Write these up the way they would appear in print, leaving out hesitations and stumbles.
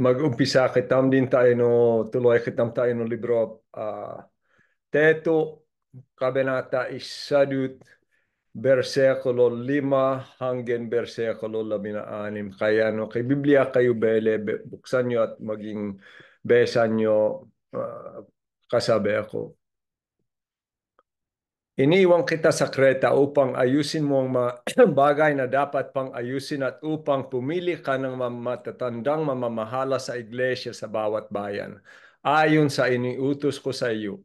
Mag-umpisa kitam din tayo no, tuloy kitam tayo no libro Teto, Kabanata Isadut, versikulo 5 hanggang versikulo 16. Kaya no, kay Biblia kayo bele, buksan nyo at maging besan nyo kasabi ako. Iniwan kita sa Kreta upang ayusin mo ang mga bagay na dapat pang ayusin at upang pumili ka ng matatandang mamamahala sa iglesia sa bawat bayan. Ayon sa iniutos ko sa iyo,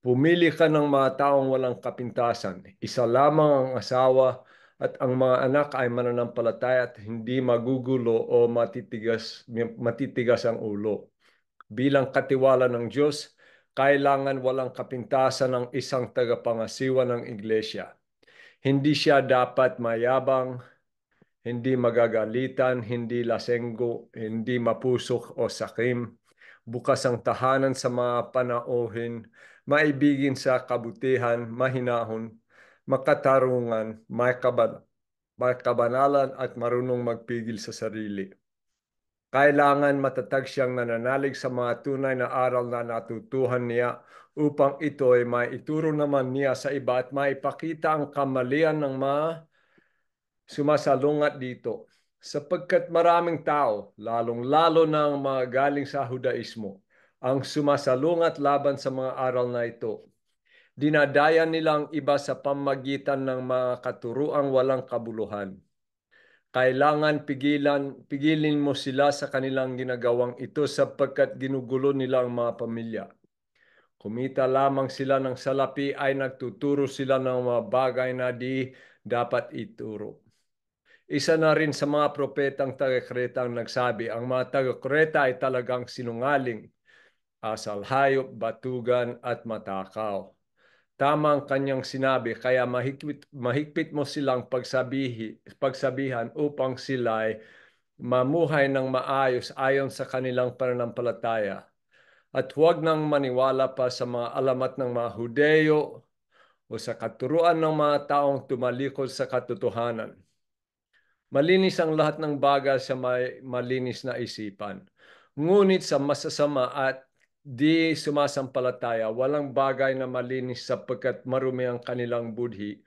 pumili ka ng mga taong walang kapintasan. Isa lamang ang asawa at ang mga anak ay mananampalataya at hindi magugulo o matitigas ang ulo. Bilang katiwala ng Diyos, kailangan walang kapintasan ng isang tagapangasiwa ng iglesia. Hindi siya dapat mayabang, hindi magagalitan, hindi lasenggo, hindi mapusok o sakim. Bukas ang tahanan sa mga panauhin, maibigin sa kabutihan, mahinahon, makatarungan, may kabanalan at marunong magpigil sa sarili. Kailangan matatag siyang nananalig sa mga tunay na aral na natutuhan niya upang ito ay maituro naman niya sa iba at maipakita ang kamalian ng mga sumasalungat dito. Sapagkat maraming tao, lalong-lalo na ang mga galing sa Hudaismo, ang sumasalungat laban sa mga aral na ito. Dinadaya nilang iba sa pamagitan ng mga katuruang walang kabuluhan. Kailangan pigilin mo sila sa kanilang ginagawang ito sapagkat ginugulo nila ang mga pamilya. Kumita lamang sila ng salapi ay nagtuturo sila ng mga bagay na di dapat ituro. Isa na rin sa mga propetang taga-Kreta ang nagsabi, ang mga taga-Kreta ay talagang sinungaling, asal hayop, batugan at matakaw. Tama ang kanyang sinabi, kaya mahigpit mo silang pagsabihan upang sila ay mamuhay ng maayos ayon sa kanilang pananampalataya. At huwag nang maniwala pa sa mga alamat ng mga Hudeyo o sa katuruan ng mga taong tumalikod sa katotohanan. Malinis ang lahat ng bagay sa may malinis na isipan. Ngunit sa masasama at di sumasampalataya, walang bagay na malinis sapagkat marumi ang kanilang budhi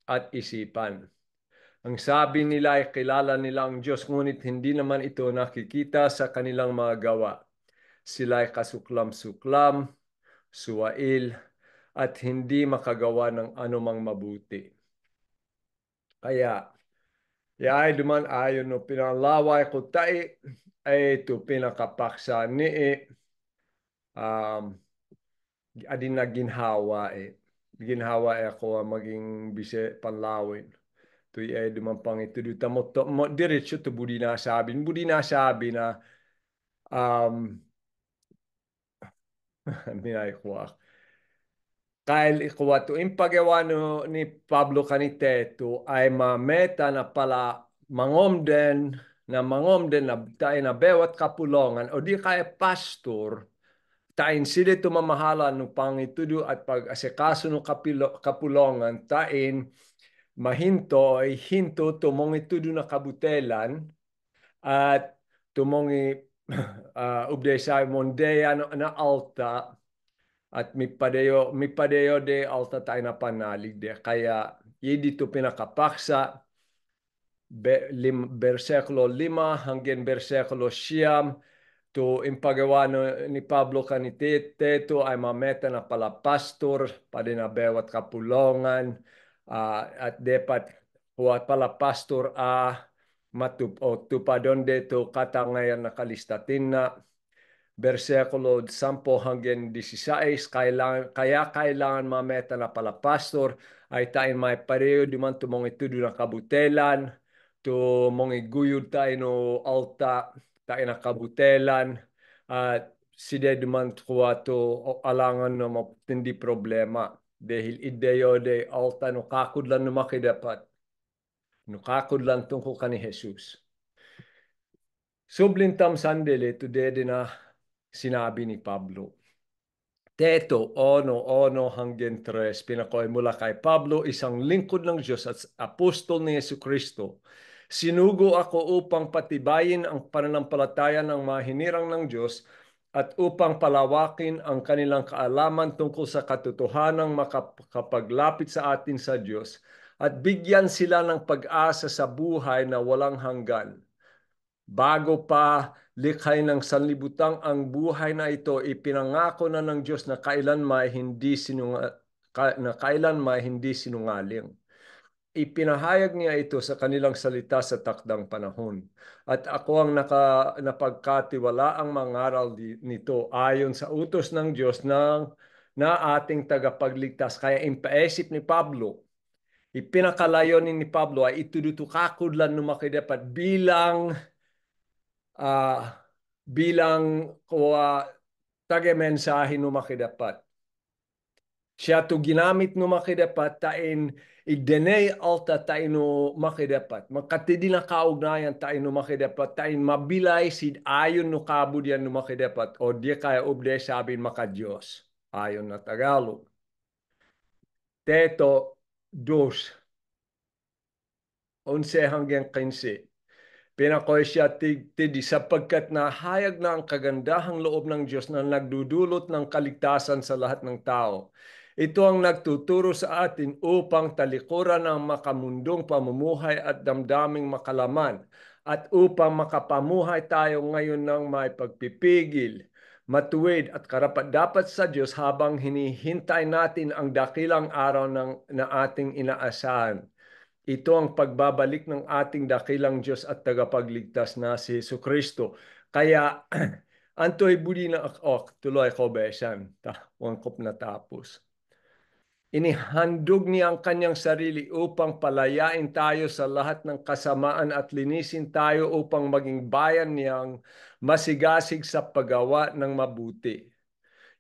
at isipan. Ang sabi nila ay kilala nila ang Diyos, ngunit hindi naman ito nakikita sa kanilang mga gawa. Sila ay kasuklam-suklam, suwail, at hindi makagawa ng anumang mabuti. Kaya, yay duman ayon no pinanlaway ko tai ay ito pinakapaksa ni um, adin na ginhawa ginhawa ako maging bise panlawin to ay duman pang ito dito mo diretso to budi na sabi na minay ko Kyle ikuwato impagawa no ni Pablo Caniteto ay mameta na pala mangom den na tayo na bewat kapulongan o di kaya pastor tain sila tumamahala no pangitudo at pag-asikaso no kapulongan tain mahinto ay hinto tumong itudo na kabutelan at tumongi ubday sa mondeya na alta at mi padeo de alta tayo na panalig de. Kaya dito pinakapaksa versikulo 5 hanggang versikulo 9 to impagawa ni Pablo Caniteto ay mameta na pala pastor padinabewat kapulongan at dapat huwat pala pastor tupadon dito katangayan na kalistatin na versikulo 10 hanggang 16, kaya kailangan mameta na pala pastor ay tayo may pareho di man tumong itudo na kabutelan, tumong iguyod tayo no alta, tayo na kabutelan, at sida di man kuwa to alangan na mapindi problema. Dahil ideyo de alta no kakudlan no makidapat, no kakudlan tungkol ka ni Jesus. Sublintam sandali, today din na sinabi ni Pablo. Teto, ono hanggang 3, pinakoy mula kay Pablo, isang lingkod ng Diyos at apostol ni Yesu Kristo, Sinugo ako upang patibayin ang pananampalataya ng mga hinirang ng Diyos at upang palawakin ang kanilang kaalaman tungkol sa katotohanang makapaglapit sa atin sa Diyos at bigyan sila ng pag-asa sa buhay na walang hanggan. Bago pa likhay ng sanlibutan ang buhay na ito, ipinangako na ng Diyos na kailanman hindi sinungaling. Ipinahayag niya ito sa kanilang salita sa takdang panahon. At ako ang napagkatiwalaang mangaral nito ayon sa utos ng Diyos na ating tagapagligtas. Kaya impaisip ni Pablo, ipinakalayon ni Pablo ay itudutukakudlan numakidapat ah, bilang taga-mensahe numakidapat. Siya to ginamit no makidapat tain idenay alta tain no makidapat. Magkatidi na kaugnayan tain no makidapat tain mabilay sid ayon no kabudyan no makidapat o di kaya ubde sabin makadiyos. Ayon na Tagalog. Teto 2:11 hanggang 15. Pinakoy siya tidi sapagkat nahayag na ang kagandahang loob ng Diyos na nagdudulot ng kaligtasan sa lahat ng tao. Ito ang nagtuturo sa atin upang talikuran ang makamundong pamumuhay at damdaming makalaman at upang makapamuhay tayo ngayon ng may pagpipigil, matuwid at karapat-dapat sa Diyos habang hinihintay natin ang dakilang araw na ating inaasahan. Ito ang pagbabalik ng ating dakilang Diyos at tagapagligtas na si Jesucristo. Kaya, antoy budi na tuloy ko besan. Wangkop na tapos. Inihandog niya ang kanyang sarili upang palayain tayo sa lahat ng kasamaan at linisin tayo upang maging bayan niyang masigasig sa paggawa ng mabuti.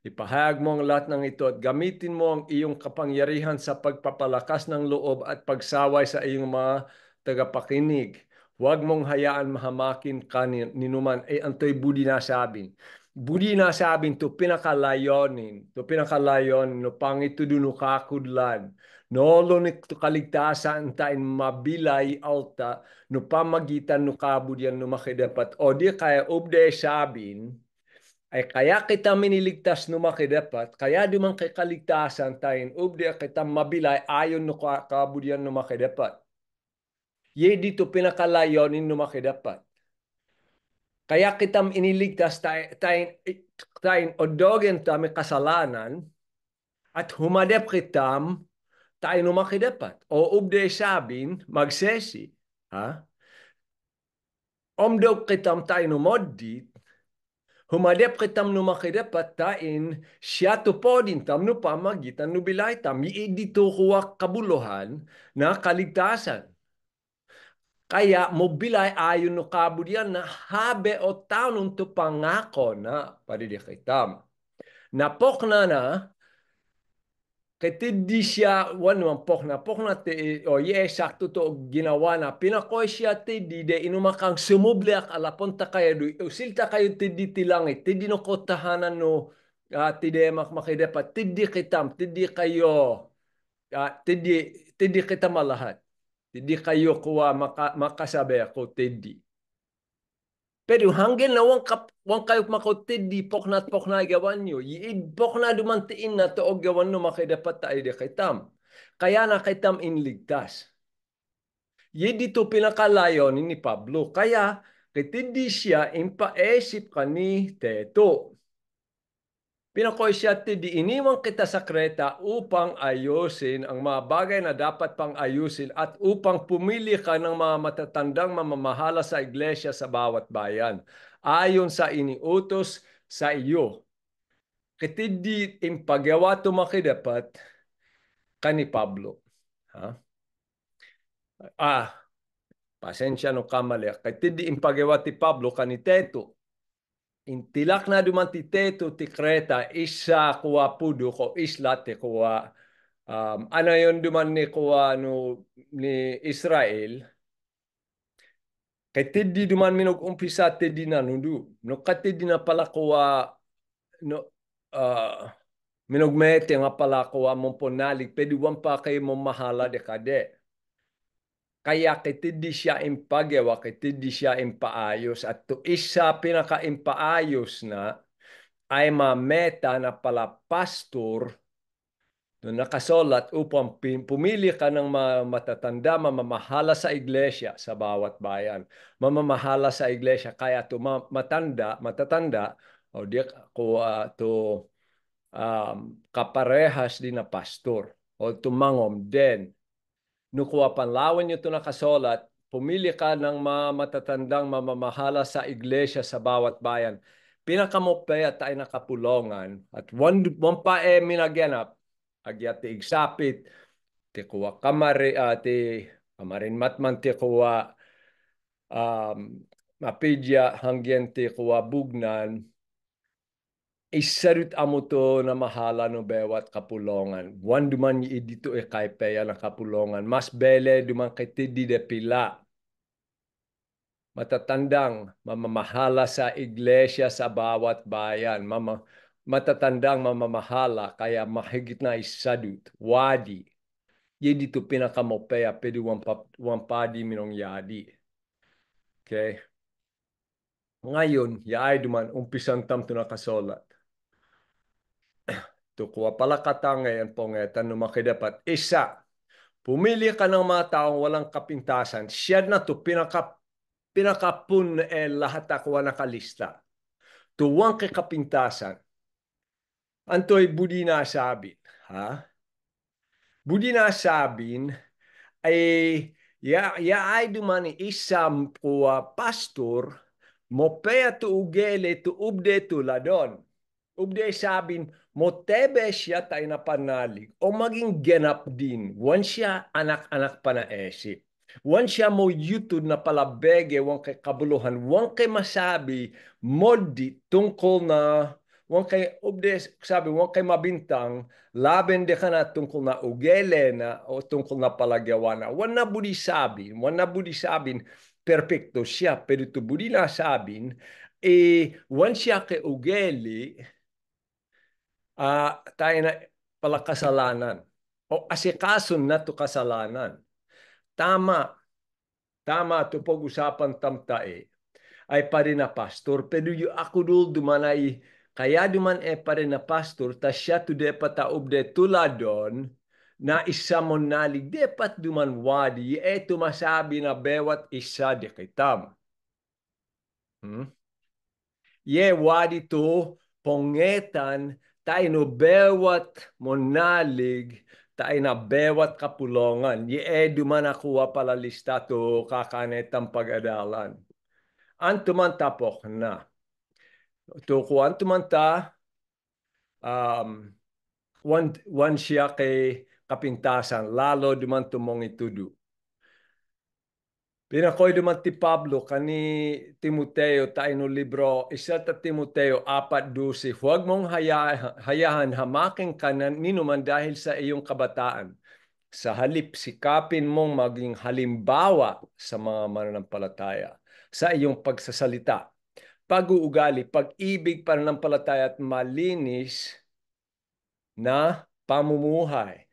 Ipahayag mo ang lahat ng ito at gamitin mo ang iyong kapangyarihan sa pagpapalakas ng loob at pagsaway sa iyong mga tagapakinig. Huwag mong hayaan mahamakin ka ninuman. Antoy budi na sabin. Budi na sabin to pinakalayonin. To pinakalayon no pangito dun kakudlan. No lo ni kaligtasan tain mabilay alta no pamagitan no kabudyan no makidapat. O di kaya ubde sabin ay kaya kita miniligtas no makidapat, kaya dumang kay kaligtasan tayo, ubdi kita mabilay ayon no kabudyan no makidapat. Ye dito pinakalayonin no makidapat. Kaya kitam iniligtas tayo odogen tami kasalanan at humadep kitam tayo no makidapat. O ubdi sabin magsesi. Ha? Omdog kitam tayo no moddit, humadep kitam no makidapat tain siya to podin tam no pamagitan no bilay tam dito kuwa kabuluhan na kaligtasan. Kaya mobilay ayon no kabudyan na habe o taon to pangako na padidikitam. Napok na kaya di siya, pok na te, o ye, sakto to ginawa na, pinakoy siya te di, de inumakang sumubliak alaponta kayo, usilta kayo te di tilangit, te di no kotahanan no, te di makidapat, te di kitam, te di kayo, te di kita malahat, te di kayo kuwa makasabi ako, te di. Pero hanggang na wang kayo makotid di pok na gawan nyo. Iid pok na dumantiin na to og gawan no makidapat tayo di kitam. Kaya na kitam inligtas. Ye dito pinakalayo ni Pablo. Kaya kitindi siya impaesip kani teto. Pinakoy siya di iniwang kita sa Kreta upang ayusin ang mga bagay na dapat pang ayusin at upang pumili ka ng mga matatandang mamamahala sa iglesia sa bawat bayan. Ayon sa iniutos sa iyo. Kitindi impagawa tumakidapat kani Pablo. Ha? Pasensya no kamali. Kitindi impagawa ti Pablo kani Teto. Intilak na duman ti Teto ti Kreta isa kuwa pudo ko isla ti kuwa ano yun duman ni kuwa no, ni Israel kay tiddi duman minog umpisa tiddi na nundu no katiddi na pala kuwa no minog mete nga pala kuwa mong ponalig pwede wan pa kayo mong mahala de kade Kaya kitidi siya impagawa, kitidi siya impaayos. At to isa pinaka-impaayos na ay mameta na pala pastor no nakasulat upang pumili ka ng matatanda, mamamahala sa iglesia sa bawat bayan. Mamamahala sa iglesia kaya to matatanda o di ko to kaparehas din na pastor o tumangom din. Nukuha panlawan nyo ito nakasulat, pumili ka ng matatandang mamamahala sa iglesia sa bawat bayan. Pinakamupay at tayo nakapulongan at one pa minaganap agyat ti igsapit ti kuwa ti kamarin matman ti kuwa mapidya hanggen ti kuwa bugnan isarut amo to na mahala no bewat kapulongan. Wan duman dito kay peya na kapulongan. Mas bele duman kay tidi de pila. Matatandang mamamahala sa iglesia sa bawat bayan. Matatandang mamamahala kaya mahigit na isadut. Wadi. Ye dito pinakamopeya pwede wampadi minong yadi. Okay? Ngayon, yaay duman umpisang tam to nakasolat. Tukwa pala ngayon po ngetan makidapat. Isa, pumili ka ng mga taong walang kapintasan. Siya na to pinakapun lahat ako nakalista. Tuwang kay kapintasan. Antoy budi na sabi. Ha? Budi na sabin ay ay dumani isam ko pastor mo paya tu ugele tu ubde tu ladon. Ubde sabin, motebe siya tayo na panalig o maging ganap din. Wan siya anak-anak pa na esip. Wan siya mo YouTube na palabege, wan kay kabuluhan, wan kay masabi, modi tungkol na, wan kay, ubde sabi, wan kay mabintang, laben de ka na tungkol na ugele na o tungkol na palagyawa na. Wan na budi sabin, perfecto siya, pero ito budi na sabin, wan siya kay ugeli, tayo na pala kasalanan. O asikason na to kasalanan. Tama. Tama to pag-usapan tamtae. Ay pa rin na pastor. Pero yung ako dul dumanay, kaya duman pa rin na pastor, ta siya to de pataob de tuladon, na isa mo nalig, depat duman wadi, masabi na bewat isa de kitam. Ye wadi to pongetan tayo no bewat monalig tayo na bewat kapulongan. Ye duman nakuha pala lista to kakanetang pag-adalan. Antuman tapok na. To ko antuman ta one siya kay kapintasan lalo duman tumong itudu. Pinakoy duman ti Pablo kani Timoteo tayo no libro isa ta Timoteo 4:12. Huwag mong hayahan hamaking kanan ninuman dahil sa iyong kabataan. Sa halip sikapin mong maging halimbawa sa mga mananampalataya sa iyong pagsasalita, pag-uugali, pag-ibig, pananampalataya at malinis na pamumuhay.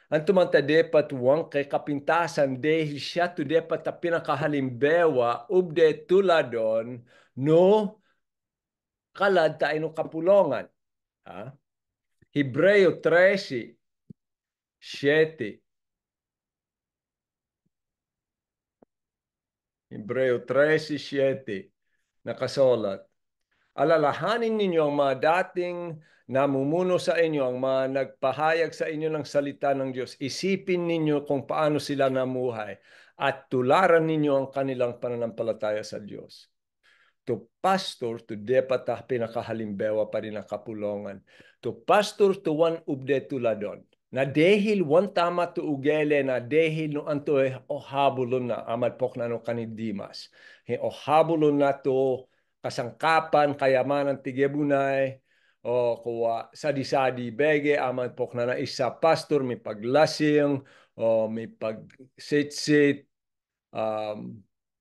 Anto man ta depat wang kay kapintasan dahil siya to depat ta pinakahalimbewa ubde tuladon no kalad ta ino kapulongan. Ha? Hebreo 13:7. Hebreo 13:7 nakasulat. Alalahanin ninyo ang mga dating namumuno sa inyo, ang mga nagpahayag sa inyo ng salita ng Diyos. Isipin ninyo kung paano sila namuhay at tularan ninyo ang kanilang pananampalataya sa Diyos. To pastor, to depata pinakahalimbewa pa rin ang kapulongan. To pastor, to one ubde tuladon. Na dehil one tama to ugele na dehil no anto o habulon na amad pok na no kanidimas. O habulon na to kasangkapan, kayamanan, tigebunay, o kuwa sadi-sadi bege, aman pok na isa pastor, may paglasing, o may pag-sit-sit,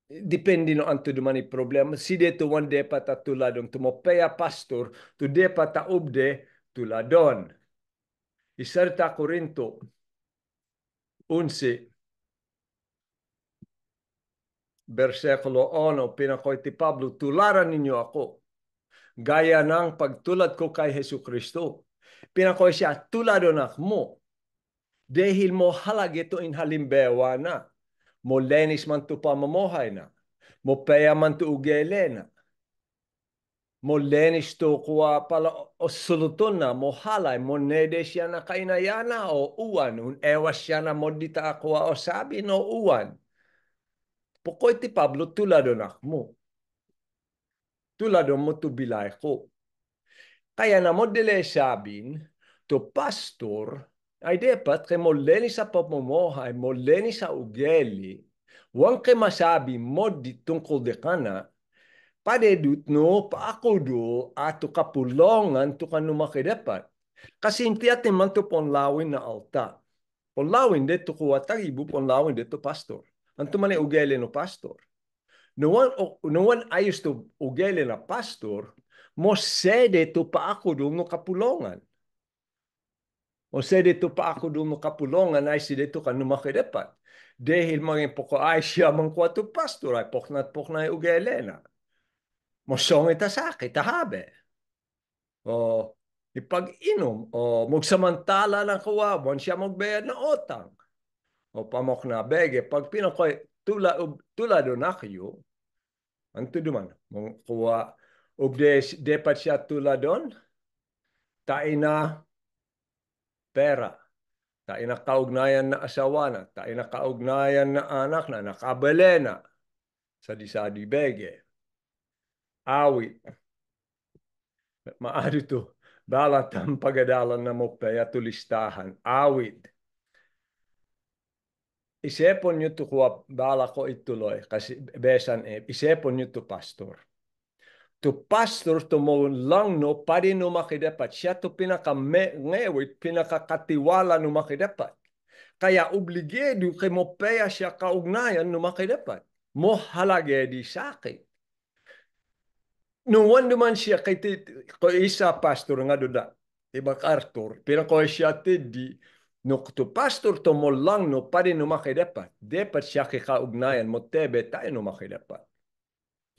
depende no anto dumani problema. Si deto one de pata tuladong tumopeya pastor, to de pata ubde tuladon. Isarta Korinto 11, versikulo 1, pinakoy ti Pablo, tularan ninyo ako, gaya ng pagtulad ko kay Hesu Kristo. Pinakoy siya, tuladon mo, dahil mo halagito in halimbawa na, mo lenis man to pamamuhay na, mo peya man to ugele na, mo lenis to kuwa pala o suluton na, mo halay, mo nede siya na kainayana o uwan, un ewas siya na mo dita kuwa o sabi no uwan. Pokoy ti Pablo, tuladon mo. Tuladon mo to bilay ko. Kaya na mo dile sabin, to pastor, ay dapat kay mo leni sa pamumuhay, mo leni sa ugeli, huwag kay masabi mo di tungkol de kana, padedut no, paakudo, ato kapulongan to kanumaki dapat. Kasi hindi atin man to ponlawin na alta. Ponlawin de to kuwa tagibu, ponlawin de to pastor. Anto man ugeli no pastor. No one ayos to ugeli na pastor, mo sede to paakudo no kapulongan. O sede to paakudo no kapulongan ay sede to kanumaki dapat. Dahil mga poko ay siya mang kwato pastor ay poknat ugeli na. Mosong ita sakit, tahabe. O ipag-inom, o magsamantala ng kawawan, siya magbayad ng utang. O pamok na bege, pag pinakoy tulado na kayo, anto duman, mong kuwa, dapat siya tuladon, tain na pera, tain na kaugnayan na asawa na, tain na kaugnayan na anak na, nakabale na, sadi-sadi bege. Awit, maari to, balat ang pagadalan na mo kaya tulistahan. Awit. Isipon nyo to kuwa bala ko ituloy. Kasi besan isipon nyo to pastor. To pastor to mo lang no pari no makidapat. Siya to pinaka-ngewit, pinaka-katiwala no makidapat. Kaya obligado kay mo peya siya kaugnayan no makidapat. Mo halage di sakit. No one naman siya kay ko isa pastor nga doon ti MacArthur, pero ko siya di no to pastor to mo lang no pari no makidapat. Dapat siya kikaugnayan mo tebe tayo no makidapat.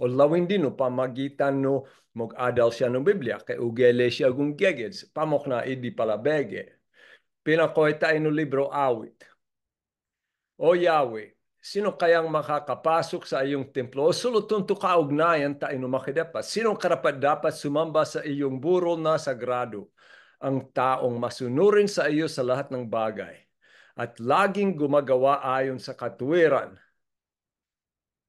O lawin din no pamagitan no mag-adal siya no Biblia kay ugele siya kung gegeds pamok na idi palabege. Pinakoy tayo no libro awit. O Yahweh, sino kayang makakapasok sa iyong templo? O suluton to kaugnayan tayo makidapat. Sino karapat dapat sumamba sa iyong burol na sagrado? Ang taong masunurin sa iyo sa lahat ng bagay at laging gumagawa ayon sa katuwiran.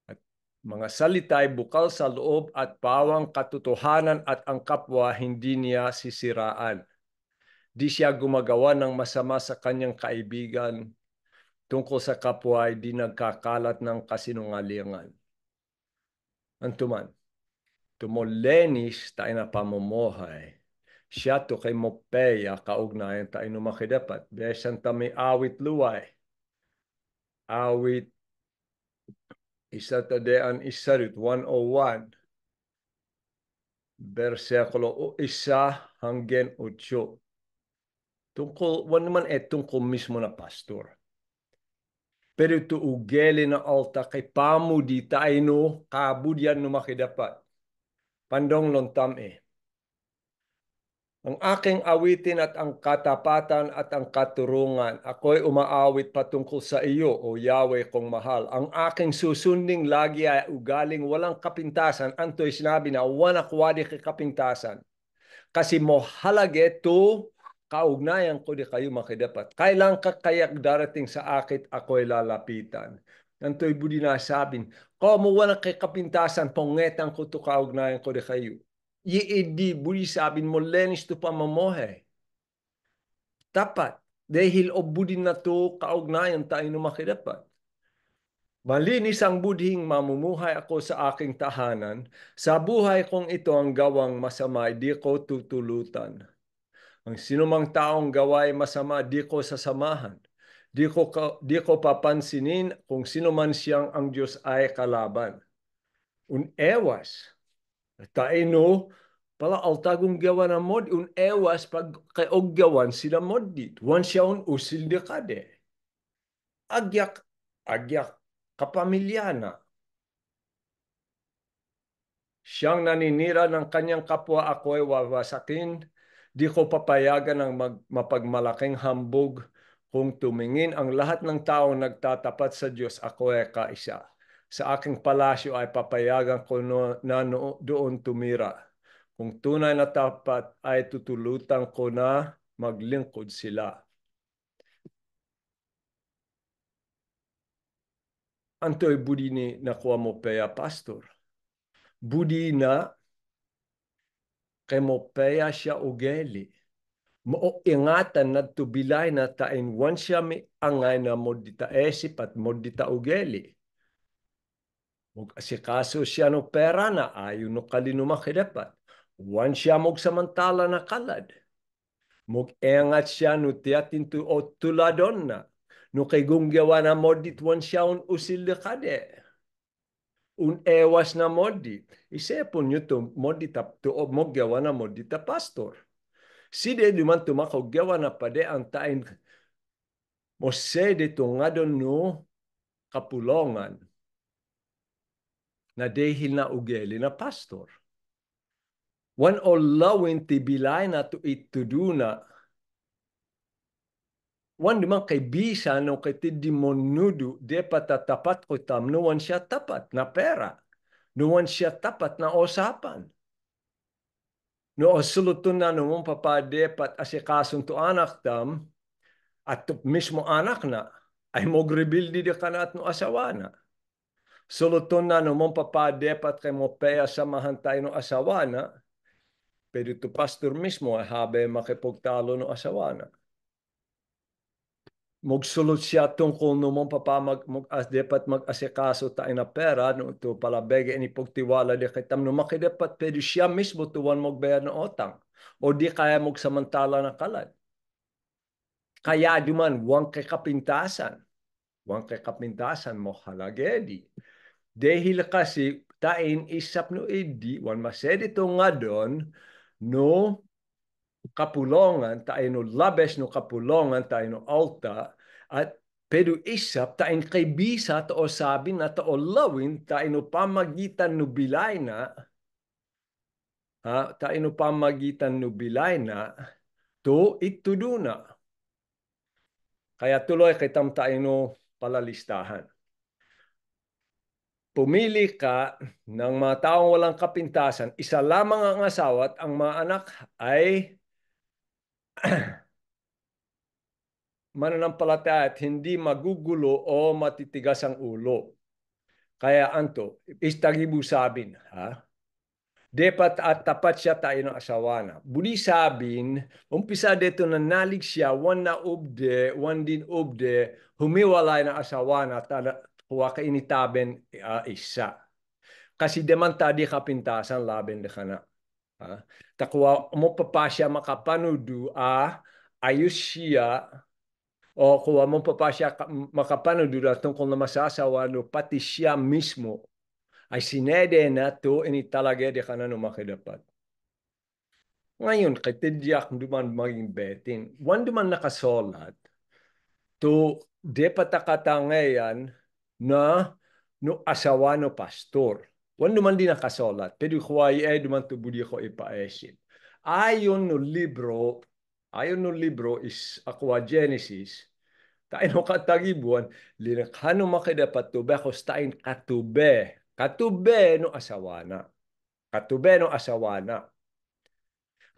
At mga salita'y bukal sa loob at pawang katotohanan at ang kapwa hindi niya sisiraan. Di siya gumagawa ng masama sa kanyang kaibigan, tungkol sa kapwa ay di nagkakalat ng kasinungalingan. Antuman, tumolenis tayo na pamumuhay. Siya to kay mopeya kaugnayan tayo no makidapat. Besan tami awit luway. Awit isa tadean isarit 101. Versikulo 1 hanggang 8. Tungkol, wala naman tungkol mismo na pastor. Pero ito ugeli na alta kay pamudi tayo no kabudyan no makidapat. Pandong lontam Ang aking awitin at ang katapatan at ang katurungan, ako'y umaawit patungkol sa iyo, O Yahweh kong mahal. Ang aking susunding lagi ay ugaling walang kapintasan. Anto'y sinabi na wanak wadi kapintasan. Kasi mo halage to kaugnayan ko di kayo makidapat. Kailan ka kayak darating sa akit, ako'y lalapitan. Anto'y budi na sabin, ko mo walang kay kapintasan, pongetan ko to kaugnayan ko di kayo. Iidi budi sabin mo lenis to pamamohe. Tapat. Dahil o budi na to kaugnayan tayo no makidapat. Malinis ang budhing mamumuhay ako sa aking tahanan. Sa buhay kong ito ang gawang masama, di ko tutulutan. Ang sinumang taong gaway masama, di ko sasamahan. Di ko papansinin kung sino man siyang ang Diyos ay kalaban. Unewas. Taino, pala altagong gawa na mod, unewas pag kaoggawan sila mod dit. Wan siya usil di kade. Agyak kapamilyana. Siyang naninira ng kanyang kapwa ako'y wawasakin. Di ko papayagan ng mapagmalaking hambog. Kung tumingin ang lahat ng taong nagtatapat sa Diyos, ako ay kaisa. Sa aking palasyo ay papayagan ko na doon tumira. Kung tunay na tapat ay tutulutan ko na maglingkod sila. Anto'y budi ni nakuha mo peya, pastor. Budi na kay mo peya siya ugeli. Mo ingatan na tubilay na tain wan siya mi angay na modita esip at modita ugeli. Mug asikaso siya no pera na ayo no kalinuma kidapat. Wan siya mog samantala na kalad. Mug engat siya no tiatin tu o tuladon na. No kay gunggawa na modit wan siya un usil de kade. Un ewas na modit. Isepon nyo to modita to o moggawa na modita pastor. Side duman tumakaw gawa na pade ang tain mo sede to nga doon no kapulongan na dehil na ugeli na pastor. Wan o lawin tibilay na to ituduna. Wan duman kay bisa no kay tidimonudu de patatapat ko tam no wan siya tapat na pera. No wan siya tapat na usapan. No osulutun na no mong papade pat asikasun to anak tam at mismo anak na ay mogrebildi de kanat no asawa na. Suluton na no mong papadepat kay mo peya samahan tayo no asawa na, pero ito pastor mismo ay habe makipagtalo no asawa na. Magsulot siya tungkol no mong depat mag-asikaso tayo na pera no ito palabege ni pagtiwala di kitam no makidapat pero siya mismo tuwan magbayad ng utang o di kaya magsamantala na kalad. Kaya duman wang kay kapintasan. Wang kay kapintasan mo halagedi. Dahil kasi tain isap no idi, wan mased ito nga doon, no kapulongan, tayo no labes no kapulongan, tayo no alta, at pero isap, tain kay bisa, to sabi na to lawin, tayo no pamagitan no bilay na, tayo no pamagitan no bilay na, to itudo na. Kaya tuloy kitam tayo no palalistahan. Pumili ka ng mga taong walang kapintasan, isa lamang ang asawa at ang mga anak ay mananampalataya at hindi magugulo o matitigas ang ulo. Kaya anto, istagibu sabin, ha? Dapat at tapat siya tayo ng asawa na. Budi sabin, umpisa dito na nalig siya, wan na ubde, wan din ubde, humiwalay na asawa na, kuha ka initaben isa. Kasi deman tadi kapintasan laben de kana. Takwa mo papasya makapanudu ayos siya o kuha mo papasya makapanudu tungkol na masasawa no pati siya mismo ay sinede na to initalagay de kana no makidapat. Ngayon, kitidyak duman maging betin. Wan duman nakasolat to de patakatangayan na no asawa no pastor. Wan duman din nakasolat. Pero kuway ay duman to budi ko ipaesin. Ayon no libro is Aqua Genesis. Tayo no katagibuan, linakhano makidapat to bekos tayo katube. Katube no asawa na. Katube no asawa na.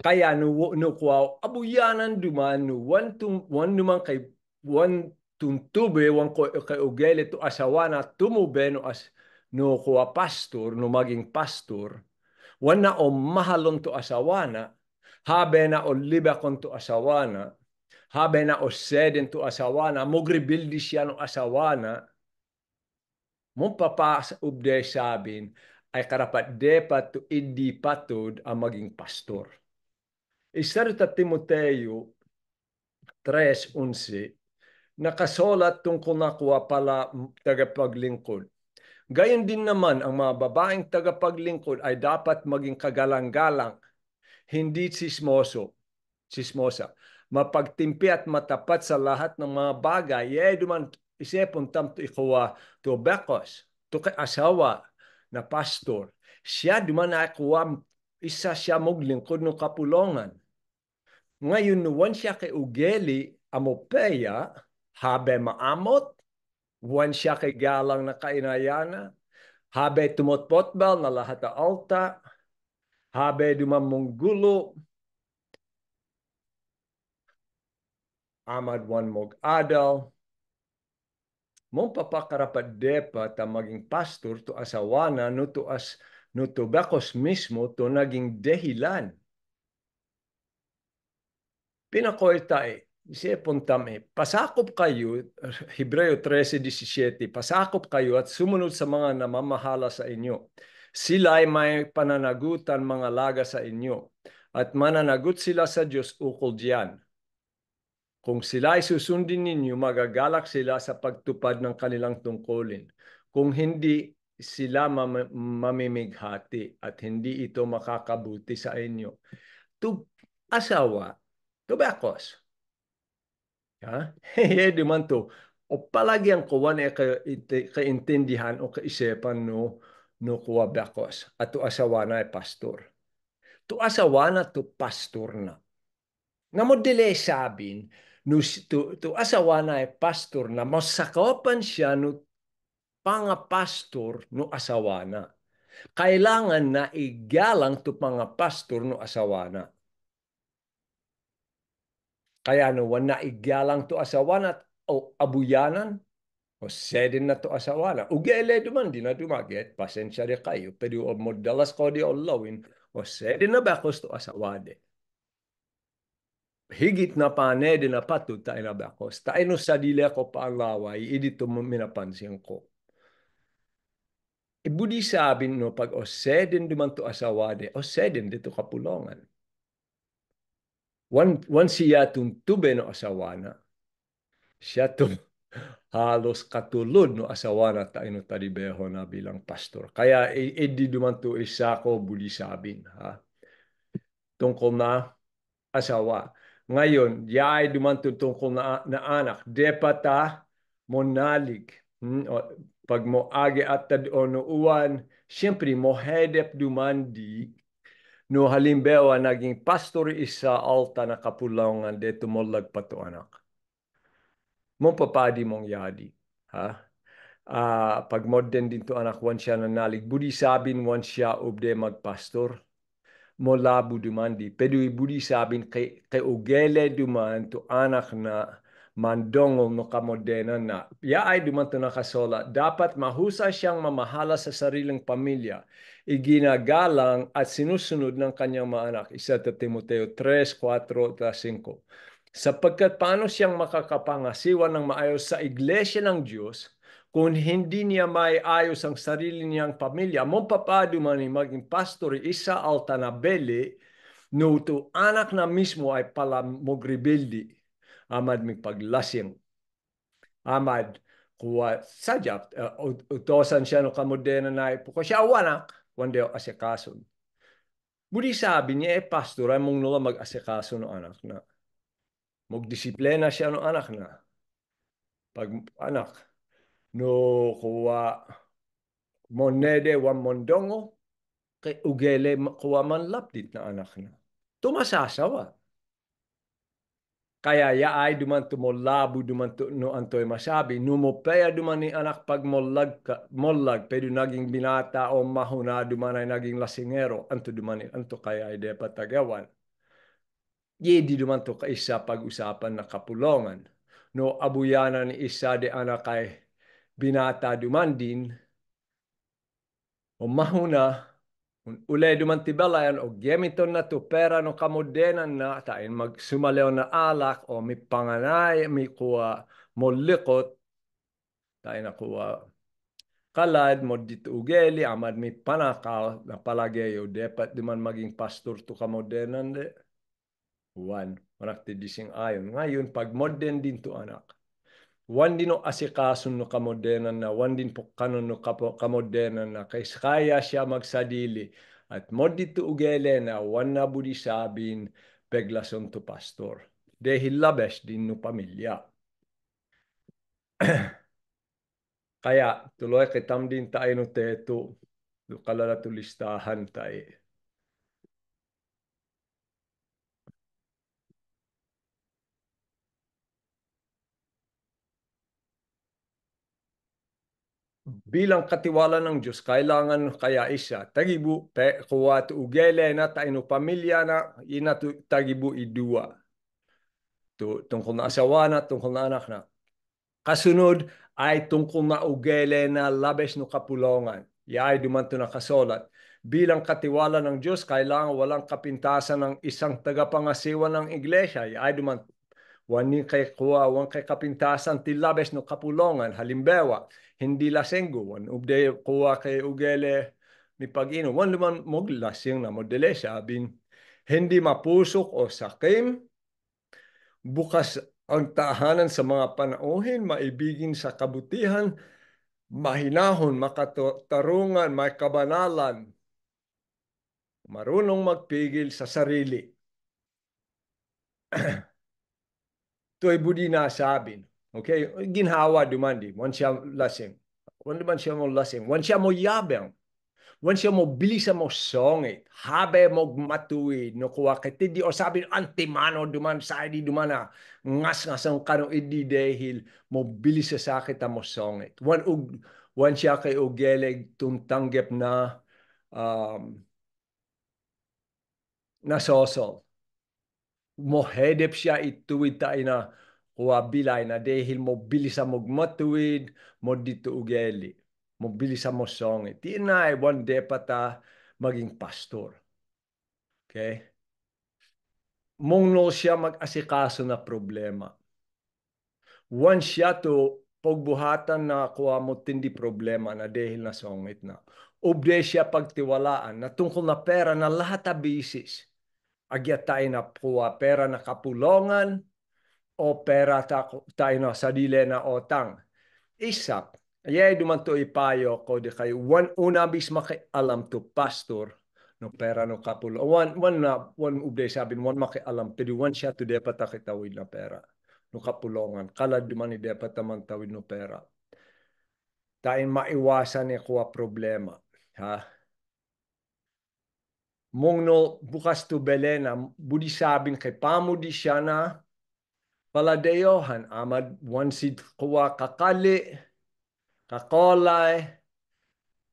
Kaya no kuwaw abuyanan duman no wan duman kay wan tuntube wan ko kay ugele to asawa na tumube no kuwa pastor no maging pastor wan na o mahalon to asawa na habe na o liba kon to asawa na habe na o seden to asawa na mogrebildi siya no asawa na mo papa ubde sabin ay karapat depat to hindi patod ang maging pastor. Isa sa Timoteo 3:11 nakasulat tungkol na kuha pala tagapaglingkod. Gayon din naman ang mga babaeng tagapaglingkod ay dapat maging kagalang-galang, hindi sismosa, mapagtimpi at matapat sa lahat ng mga bagay. Duman isipon tam to ikuha to bekos, to kay asawa na pastor. Siya duman na kuwam isa siya mong lingkod ng kapulongan. Ngayon nuwan siya kay ugeli amopeya, habe maamot, wan siya kay galang na kainayana, habe tumotpotbal na lahat na alta, habe dumamong gulo, amad wan mog adal, mong papakarapat depa ta maging pastor to asawana no to bakos mismo to naging dehilan. Pinakoy tayo, isipon tami, pasakop kayo, Hebreo 13:17, pasakop kayo at sumunod sa mga namamahala sa inyo. Sila ay may pananagutan mga laga sa inyo at mananagot sila sa Diyos ukol diyan. Kung sila ay susundin ninyo, magagalak sila sa pagtupad ng kanilang tungkulin. Kung hindi, sila mamimighati at hindi ito makakabuti sa inyo. To asawa, tubakos. Ha? Di man to. O palagyan ko wan kaintindihan o kaisipan no kuwa bakos. At to asawa na ay pastor. To asawa na to pastor na. Nga mo dili sabin, no, to asawa na ay pastor na, masakopan siya no panga-pastor no asawa na. Kailangan na igalang to panga-pastor no asawa na. Kaya no, wana igalang to asawana o abuyanan, o sedin na to asawana. Ugele duman, di na dumaget, pasensya rin kayo, pero o modalas ko di olawin, o sedin na bakos to asawade. Higit na panede na patut tayo na bakos. Tayo no sa dili ako paanglaway, idito mo minapansin ko. Ibudi sabi no, pag o sedin duman to asawade, o sedin dito kapulongan. Wan siya tube no asawana. Siya halos katulod no asawa na tayo no talibeho na bilang pastor. Kaya hindi duman to isa ko buli sabin. Ha? Tungkol na asawa. Ngayon, yay duman to tungkol na anak. Depata monalig. Pag mo agi at o no uwan, siyempre mo hedep dumandi no halimbawa naging pastor isa alta na kapulangan dito mo lagpato anak. Mong papadi mong yadi. Ha? Pag modern din to anak wan siya nanalig. Budi sabin wan siya ubde magpastor. Molabu dumandi. Pero budi sabin kay ugele duman to anak na mandongo no kamodena na. Ya ay duman to nakasola. Dapat mahusay siyang mamahala sa sariling pamilya. Iginagalang at sinusunod ng kanyang mga anak. 1 Timoteo 3:4-5. Sapagkat paano siyang makakapangasiwa ng maayos sa iglesia ng Diyos kung hindi niya may ayos ang sarili niyang pamilya? Mo papado man maging pastor isa alta na beli no to anak na mismo ay pala mogrebildi. Amad may paglasing. Amad kuwa sadya utosan siya no kamodena na ipo siya awanak kundi asikason. Budi sabi niya pastor ay mong nula mag-asikaso no anak na. Magdisiplina siya no anak na. Pag anak, no kuwa monede wa mondongo, kay ugele kuwa man lapdit na anak na. Tumasasawa. Kaya yaay duman tumolabo duman no antoy masabi, numopea duman ni anak pag mollag, pero naging binata o mahuna duman ay naging lasingero, anto duman ni anto kaya ay dapat tagawan. Yedi duman to kaisa pag-usapan na kapulongan. No abuyanan ni isa de anak kay binata duman din, o mahuna, ule duman tibalayan o gemiton na to pera no kamodenan na tain magsumalew na alak o may panganay, may kuha molikot, tain na kuha kalad mo dito ugeli, amad may panakaw na palagayo, dapat duman maging pastor to kamodenan de. One, anak ti dising ayon. Ngayon, pag modern din to anak, wan din no asikason no kamodenan na, wan din po kanon no kamodenan na, kaya siya magsadili. At mod dito ugele na, wan na budi sabin, peglason to pastor. Dahil labes din no pamilya. Kaya, tuloy kitam din tayo no teto, kalala tu listahan tayo. Bilang katiwala ng Diyos, kailangan kaya isa. Tagibu, kuwa tu ugele na tayo pamilya na, ina tu tagibu idua. Tungkol na asawa na, tungkol na anak na. Kasunod ay tungkol na ugele na labes no kapulongan. Yay dumanto na kasolat. Bilang katiwala ng Diyos, kailangan walang kapintasan ng isang tagapangasiwa ng iglesia. Yay dumanto. Wani kay kuwa, wan kay kapintasan ti labes no kapulongan. Halimbawa, hindi lasenggo. Wan ubde kuwa kay ugele ni pag-inom. Wan naman lasing na modele sabing hindi mapusok o sakim. Bukas ang tahanan sa mga panauhin, maibigin sa kabutihan, mahinahon, makatarungan, may kabanalan, marunong magpigil sa sarili. Ito ay budi nasabin. Okay? Ginhawa dumandi. Wan siya lasing. Wan naman siya mo lasing. Wan siya mo yabang. Wan siya mo bilisa mo songit. Habe mo matuwid. No kuwa kitidi o sabi antimano duman sa di dumana. Ngas ang kano idi dehil mo bilisa sakit mo songit. Wan siya kay ugeleg tumtanggap na nasosol. Mohedep siya ituwid tayo na kuwa bilay na dahil mo bilisa mo matuwid mo dito ugeli. Mo bilisa mo songit. Di na ay one day pa ta maging pastor. Okay? Mungno siya mag-asikaso na problema. Once siya to pagbuhatan na kuha mo tindi problema na dahil na songit na. Ubde siya pagtiwalaan na tungkol na pera na lahat na bisis. Agya tayo na kuha pera na kapulongan o pera tayo na sa dile na otang. Isap, ayay dumanto ipayo ko di kayo, una bis makialam to pastor, no pera no kapulo. One ubday sabi, one makialam, pero one siya to depa takitawid na pera. No kapulongan, kalad duman ni depa tamang tawid no pera. Tayo maiwasan ni kuha problema. Ha? Mong no bukas to belena, budi sabing kay pamudi siya na paladeyohan, amad wansid kuha kakali, kakolay,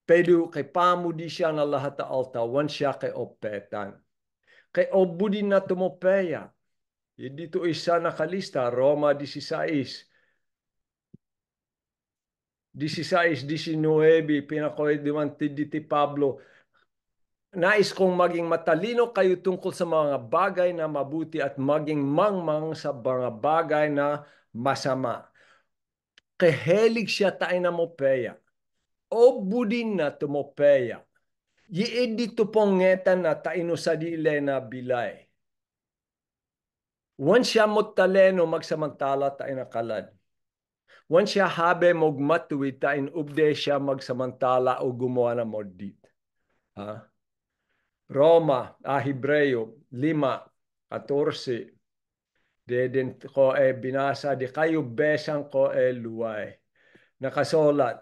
pero kay pamudi siya na lahat na altawan siya kay opetan. Kay obudin na tumopeya. Dito isa nakalista, Roma 16. 16-19, pinakoy di Pablo. Nais kong maging matalino kayo tungkol sa mga bagay na mabuti at maging mangmang sa mga bagay na masama. Kahelig siya tayo na mopeya. Obudin na tumopeya. Dito pong ngetan na taino sa dile na bilay. Once siya mo taleno magsamantala tayo na kalad. Once siya habe magmatuwid tayo ubde siya magsamantala o gumawa na modit. Ha? Roma, Hebreo 5:14. Dedin ko binasa di kayo besang ko luway. Nakasolat.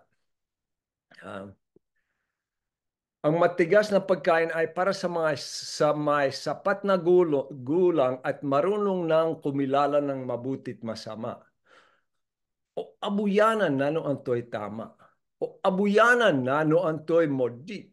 Ang matigas na pagkain ay para sa may sapat na gulang at marunong nang kumilala ng mabutit masama. O abuyanan na no antoy tama. O abuyanan na no antoy modit.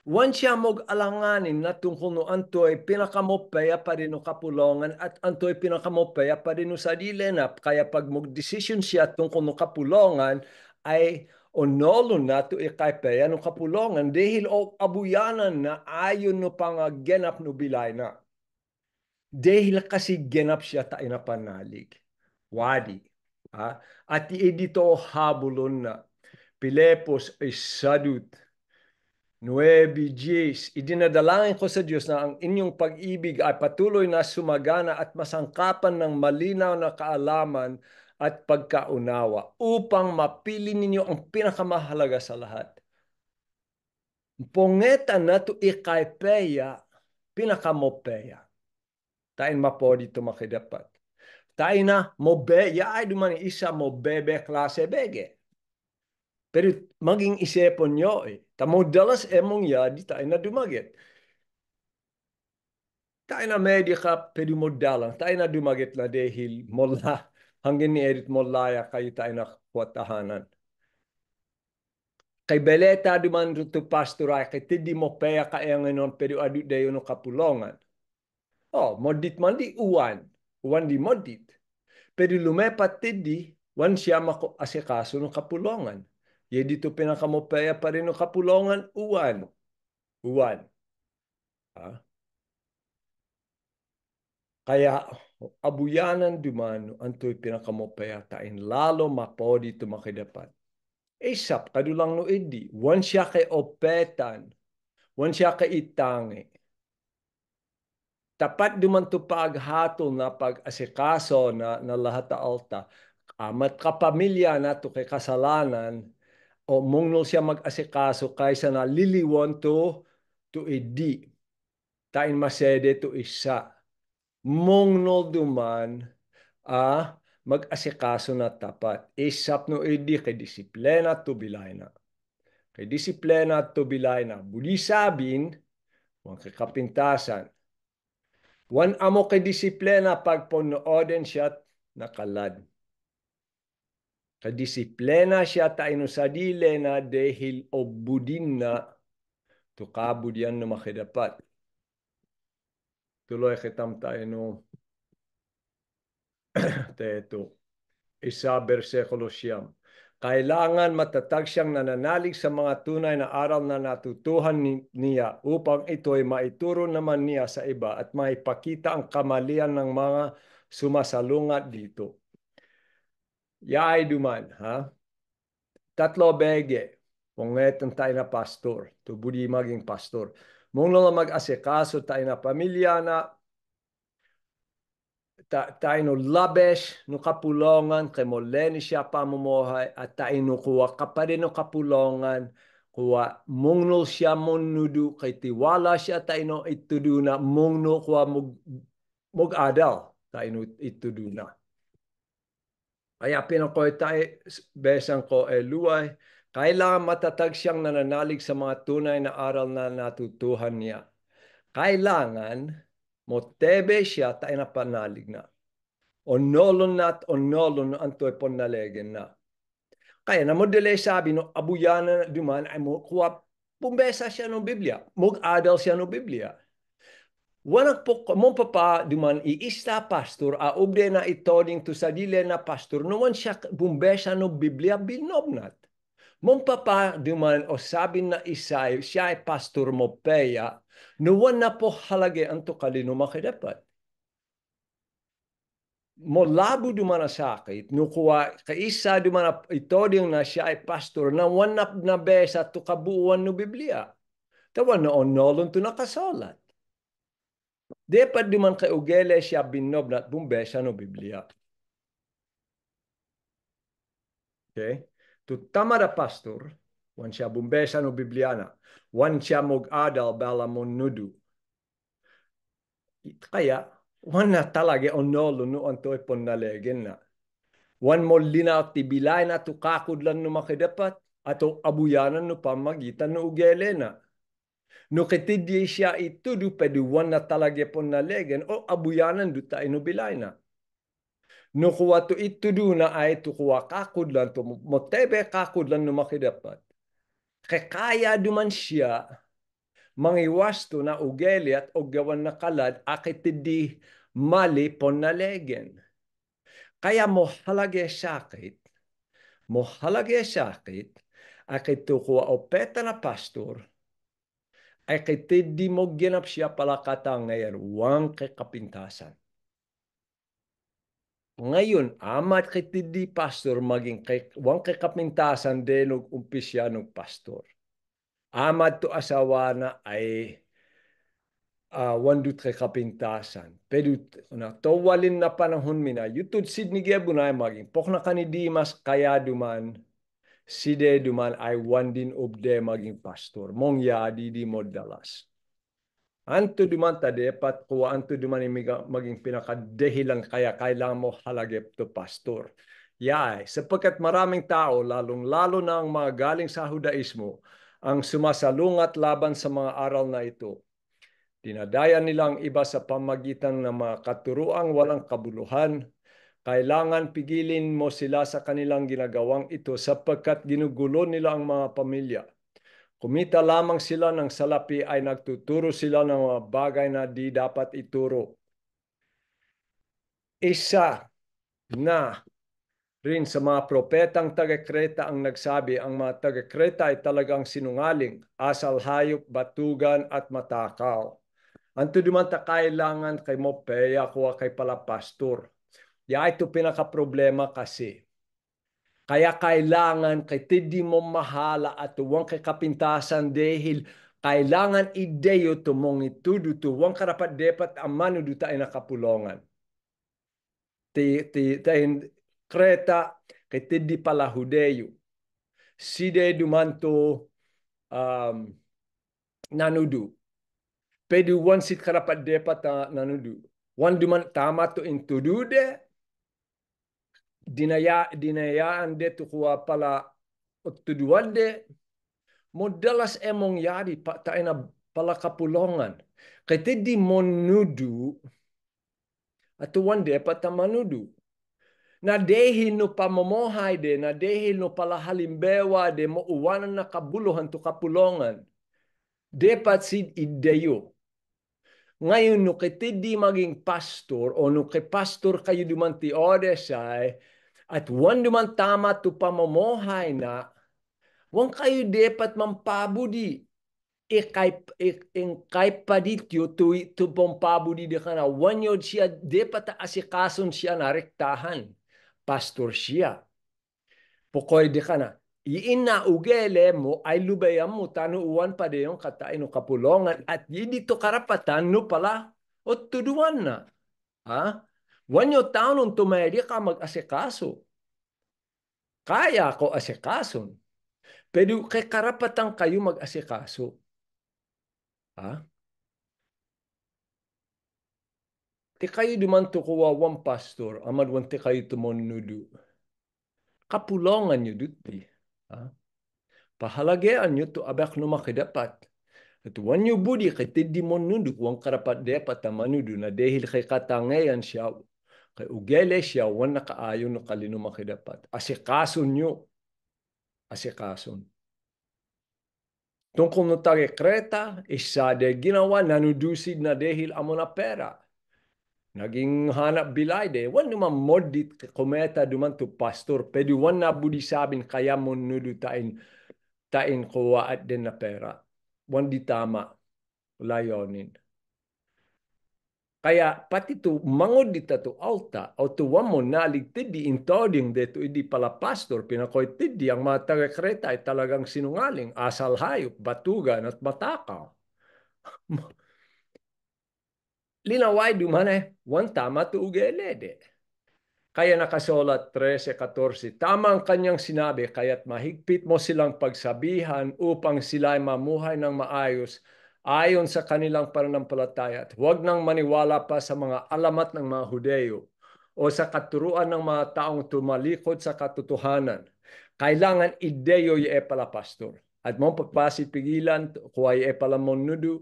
Once siya alanganin na tungkol no antoy pinakamopeya pa rin no kapulongan at antoy pinakamopeya pa rin no sa dilenap. Kaya pag decision siya tungkol no kapulongan ay onolo na to ikaypeya no kapulongan dahil o abuyanan na ayon no pangagenap no bilay na. Dahil kasi genap siya tayo na panalig. Wadi. Ha? At dito habulon na. Pilepos ay sadut. 9:10, idinadalangin ko sa Diyos na ang inyong pag-ibig ay patuloy na sumagana at masangkapan ng malinaw na kaalaman at pagkaunawa upang mapili ninyo ang pinakamahalaga sa lahat. Pongeta na to ikaypeya, pinakamopeya. Tayo mapo dito makidapat. Tayo na mobe, ya ay duman isa mobebe klase bege. Pero maging isipon nyo eh. Tamo dalas emong ya, di tayo na dumagit. Tayo na medika, pero mo dalang. Tayo na dumagit na dahil mola. Hanggang ni Edith Molaya kayo tayo na kuwatahanan. Kay beleta duman to pastoray, kay tidi mo peya ka ngayon, pero adu dayo no kapulongan. Oh, modit man di uwan. Uwan di modit. Pero lumepat tidi, wan siya mako asikaso no kapulongan. Ye dito pinakamopeya pa rin no kapulongan, uwan. Uwan. Ah? Kaya abuyanan dumano antoy pinakamopeya tain lalo mapodi tumakidapat. Isap kadulang no idi. Wan siya kay opetan. Wan siya kay itangi. Tapat duman to paghatol na pag-asikaso na lahat ta alta. Amat kapamilya na to kay kasalanan o mungnol siya mag-asikaso kaysa na liliwan to idi. Tain masede to isa. Mungnol duman mag-asikaso na tapat. Isap no idi kay disiplena to bilay na. Kay disiplena to bilay na. Budi sabin, mga kakapintasan. Wan amo kay disiplena pag ponooden siya nakalad. Kay disiplena siya tayo sa dile na dahil obudin na to kabud yan na makidapat. Tuloy kitam tayo no teto. Isa bersekulo siyam. Kailangan matatag siyang nananalig sa mga tunay na aral na natutuhan niya upang ito'y maituro naman niya sa iba at maipakita ang kamalian ng mga sumasalungat dito. Yaay duman, ha? Tatlo bege. Pungetan tayo na pastor. Tubudi maging pastor. Mung nga mag-asikaso tayo na pamilya na tayo no labes no kapulongan kay moleni siya pamumuhay at tayo no kuha ka pa rin no kapulongan kuha mungnol siya monudu kay tiwala siya tayo no itudu na mungno kuha mug adal tayo no itudu na. Kaya pinakoy tayo besang ko luay kailangan matatag siyang nananalig sa mga tunay na aral na natutuhan niya. Kailangan motebe siya tayo na panalig na. Onolon at onolon antoy ponalegen na. Kaya na mo dele sabi no abuyana duman ay mo kuha pumbesa siya no Biblia. Mug adal siya no Biblia. Wanak po mo papa duman iista pastor a ubde na itoding to sa dile na pastor no man siya bumbesa no Biblia binobnat. Mong papa duman o sabi na isay siya ay pastor mo peya no wan na po halage anto kalino makidapat. Molabo dumana sakit, no kuwa kaisa dumana ito ding na siya ay pastor na wanap na besa to kabuuan no Biblia. Tawan na onolon to nakasalat. Dapat duman kay ugele siya binob na bumbesa no Biblia. Okay? To tama da pastor, wan siya bumbesa no Biblia na. Wan siya mog-adal bala mo nudu. Kaya, wan na talaga onolon no antoy pon nalegen na. Wan mo linaw ti bilay na to kakudlan no makidapat ato abuyanan no pamagitan no ugele na. No kitidi siya ito do peduwan na talaga po nalegen o abuyanan do tayo no bilay na. No kuwa to ito do na ay to kuwa kakudlan to motebe kakudlan no makidapat. Kaya duman siya mangiwas to na ugeli at ugawan na kalad akitidi mali po nalegen. Kaya mo halage sakit mohalage sakit akit to kuwa opeta na pastor ay kitidi mo ginap siya palakatang ngayon wang kapintasan. Ngayon, amat kitidi pastor maging wang kapintasan din og umpisya ng pastor. Amat to asawa na ay wandut kapintasan. Pero na tawalin na panahon mina, yutud sid ni Gebunay maging pokna kanidimas kaya duman si de duman ay wandin obde maging pastor. Mong yadi di mo dalas. Anto duman ta dapat kuha anto duman maging pinakadehilan kaya kailangan mo halagip to pastor. Yay, sapagkat maraming tao, lalong-lalo na ang mga galing sa Hudaismo, ang sumasalungat laban sa mga aral na ito. Dinadaya nila ang iba sa pamagitan ng mga katuruang walang kabuluhan. Kailangan pigilin mo sila sa kanilang ginagawang ito sapagkat ginugulo nila ang mga pamilya. Kumita lamang sila ng salapi ay nagtuturo sila ng mga bagay na di dapat ituro. Isa na rin sa mga propetang taga-Kreta ang nagsabi ang mga taga-Kreta ay talagang sinungaling, asal hayop, batugan at matakaw. Anto duman ta kailangan kay mo peya kuha kay pala pastor. Ya ito pinaka-problema kasi. Kaya kailangan kay hindi mo mahala at tuwang kay kapintasan dahil kailangan ideyo tumong itudu tuwang karapat dapat amano duta ay nakapulongan. Tahin Kreta kay hindi pala Hudeyo. Side dumanto nanudu. Pwede one sit karapat dapat nanudu. One duman tama to intudude dinayaan de to kuha pala tuduan de modalas emong yari pa tayo na pala kapulongan. Kaya hindi mo nudu at tuwan de patamanudu. Na dahil no pamumuhay de, na dahil no pala halimbewa de mo uwanan na kabuluhan to kapulongan. Dapat si ideyo. Ngayon no kitidi maging pastor o no kay pastor kayo dumanti odesay at wan duman tama to pamumuhay na wan kayo dapat mampabudi kay padityo to pompabudi de kana wanyo siya dapat asikason siya na rektahan pastor siya pokoy de kana iin na ugele mo ay lubayam mo tanuuan pa de yung katain no kapulongan at dito karapatan no pala o tuduan na ha wanyo taon tumedi ka mag-asikaso kaya ko asikason pero kay karapatan kayo mag-asikaso ha ti kayo duman to kuwawang pastor, amad wan ti kayo tumonudu. Kapulongan nyo duti. Ha? Pahalagyan nyo to abak no makidapat. At wan nyo budi kay tidi mo nudu, wang karapat dapat na manudu na dahil kay katangayan siya, kay ugele siya, wan nakaayon no kalino makidapat. Asikason nyo. Asikason. Tungkol no tage Kreta, isa de ginawa nanudusid na dahil amo na pera. Naging hanap bilay de. Wan naman modit kometa duman to pastor. Pwede wan na budi sabin kaya mo nudu tain kuwa at din na pera. Wan di tama. Layonin. Kaya pati to mangod dita to alta o to wan mo nalig tidi intoding deto idi pala pastor pinakoy tidi ang mga taga-Kreta ay talagang sinungaling, asal hayop, batugan at matakaw. Linaway dumane, wan tama to ugelede. Kaya nakasulat 13:14, tama ang kanyang sinabi, kaya't mahigpit mo silang pagsabihan upang sila ay mamuhay ng maayos ayon sa kanilang pananampalataya at huwag nang maniwala pa sa mga alamat ng mga Hudeyo o sa katuruan ng mga taong tumalikod sa katotohanan. Kailangan ideyo ye pala pastor. At mong pagpasipigilan, kuha ye pala monudu,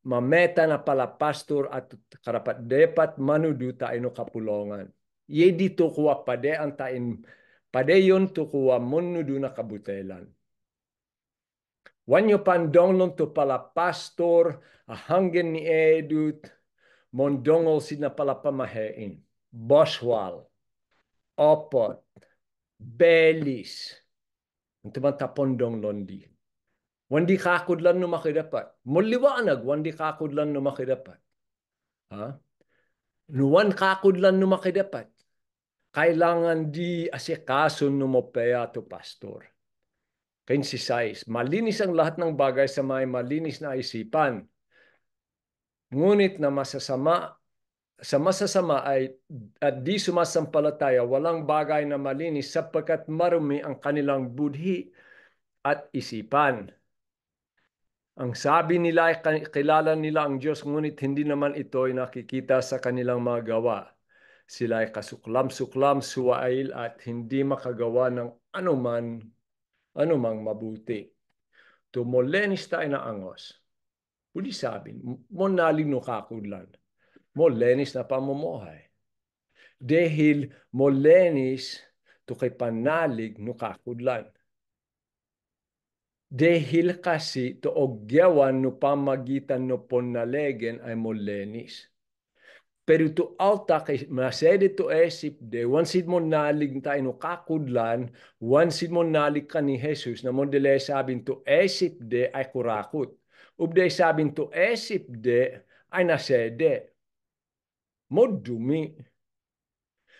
mameta na pala pastor at karapat dapat manudu tayo no kapulongan. Ye dito kuha pade ang tain padeyon to kuha monudu na kabutelan. Wanyo pandonglon to pala pastor hanggen ni edut mondongol sina pala pamahein. Boswal, Opot, Belis, ito man tapondong londi. Wandi kakudlan no makidapat. Muliwanag, wandi kakudlan no makidapat. Ha? Nuwan kakudlan no makidapat. Kailangan di asikason no mopea to pastor. Kain si Sais, malinis ang lahat ng bagay sa may malinis na isipan. Ngunit na masasama, sa masasama ay at di sumasampalataya, walang bagay na malinis sapagkat marumi ang kanilang budhi at isipan. Ang sabi nila ay kilala nila ang Diyos, ngunit hindi naman ito ay nakikita sa kanilang mga gawa. Sila ay kasuklam-suklam, suwail at hindi makagawa ng anumang mabuti. Tumolenis tayo na angos. Uli sabi, mo nalig no kakudlan. Mo lenis na pamumuhay. Dahil mo lenis to kay panalig no kakudlan. Dahil kasi to ogyawan no pamagitan no ponalegen ay mo lenis. Pero to alta kay masede to esip de wansid mo nalig tayo no kakudlan, wansid mo nalig ka ni Jesus na mo dele sabing to esip de ay kurakot. Ubde sabing to esip de ay nasede. Mo dumi.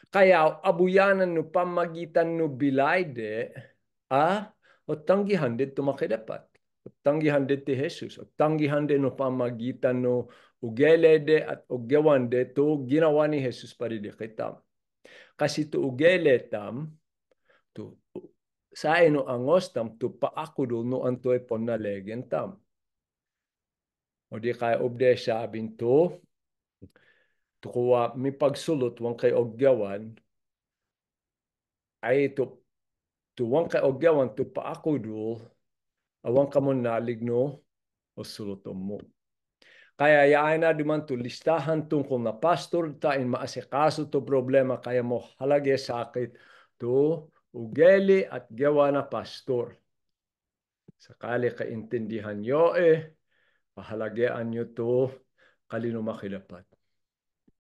Kaya abuyanan no pamagitan no bilay de o tanggihan de tumakidapat. O tanggihan de ti Jesus. O tanggihan de no pamagitan no ugele de at ugyawan de to ginawa ni Jesus para di kitam. Kasi to ugele tam, to sa ino angos tam, to paakudol no antoy pon na legen tam. O di kaya ubde sabing to kuwa mi pagsulot wang kay ogyawan, ay to wang kay ogyawan to paakudol, awang kamon nalig no o sulutom mo. Kaya yaay na duman to listahan tungkol na pastor tain maasikaso to problema kaya mo halage sakit to ugeli at gawa na pastor. Sakali kaintindihan nyo pahalagaan nyo to kalino makilapat.